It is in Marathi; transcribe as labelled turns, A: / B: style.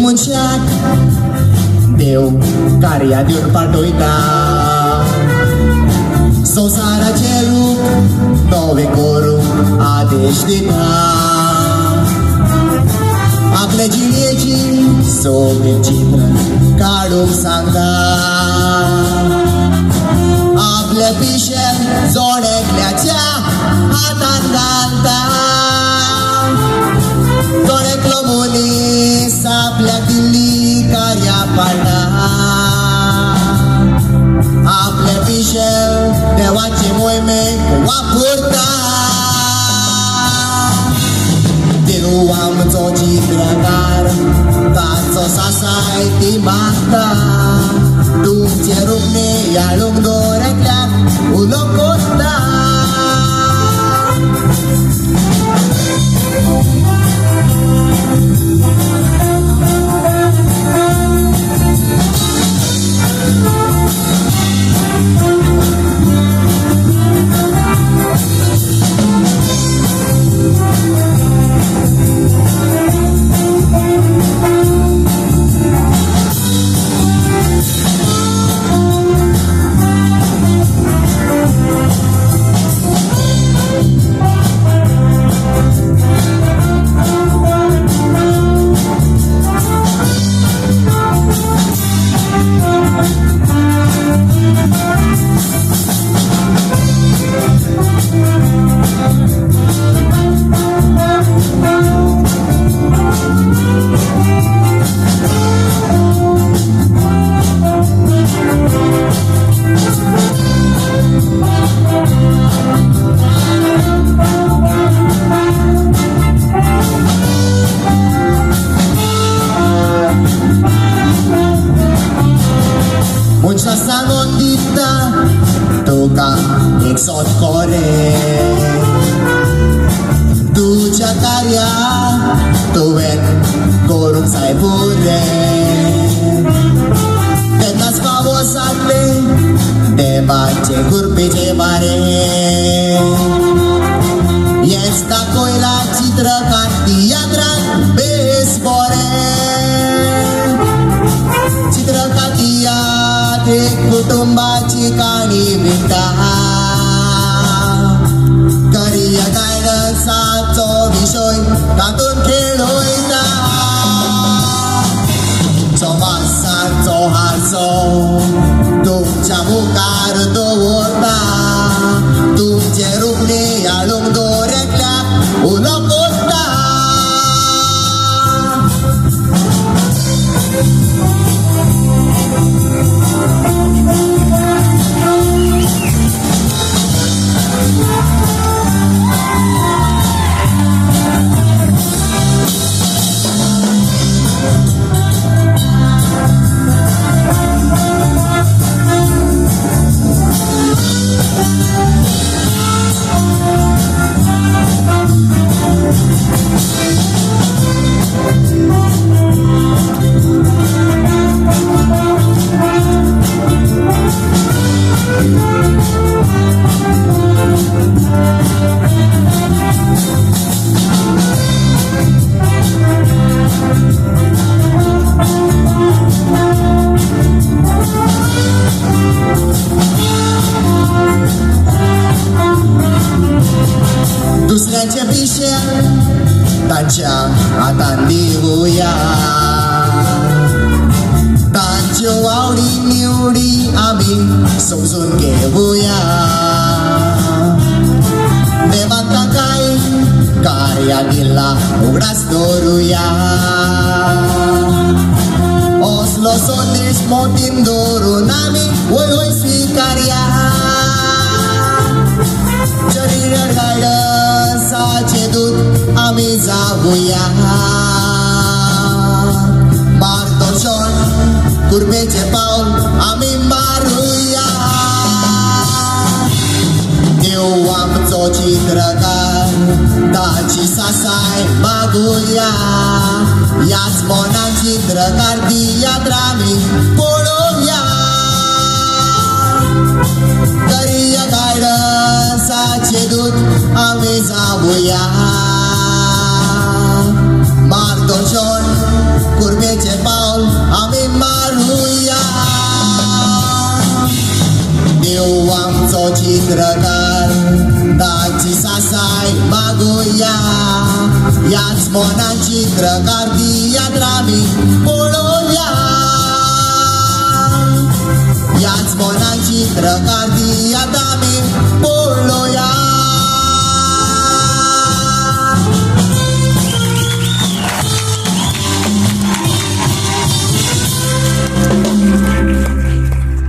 A: मनशाक देव कार्या दिवन पाठयता संसाराचे रूप नवे करूंक आदेश दिता आपल्या जिणेची सोबीत चित्र काढूंक सांगता आपल्या पिशें जोडेकल्याच्या हातान घालता जोडेकलो मनीस आपल्या दिल्ली कार्या पाडटा आपल्या पिशें देवाचे मोहिमेक वापरता देव आमचो चित्रकार ताचो सासाय ती मागता तुमचे रुपणे याळूंक दोरेकल्याक उलो कोत्ता Mucha sanondita toca exot kore tuja karya tuwen korung sai pure tenas pavosakle devache gurpeche bare yesta koila चित्रकार तियात्रान बेस बरे चित्रकार एक कुटुंबाची काणी विटा करिया गायडन्साचो विषय तातून खेळयता समाजाचो हांसो तुमच्या मुखार दवरता तुमचे रुपणे हाडूंक दोरेकल्याक उलो कोत्ता दुसऱ्याच्या पिशें तांच्या हातान दिवया तांच्यो आवडी निवडी आमी समजून घेवया देवाक ताकाय कार्या दिला उगडास दवरुया असलो संदेश मोतीन दवरून आमी वय वय स्विकारया शरीर गायडन्साचे दूत आमी जावया मार्गदर्शन कुर्बेचे पावल आमी मारुया देव आमचो चित्रकार ताची सासाय मागुया याच मोनान चित्रकार तियात्र आमी पळोवया करिया गायडन्साचे दूत आमी जावया मार्गदर्शन कुर्बेचे चित्रकार ताची सासाय मागोया याच मोना चित्रकार ती यात्रा आमी पळोवया याच मोना चित्रकार ती यात्रा आमी पळोवया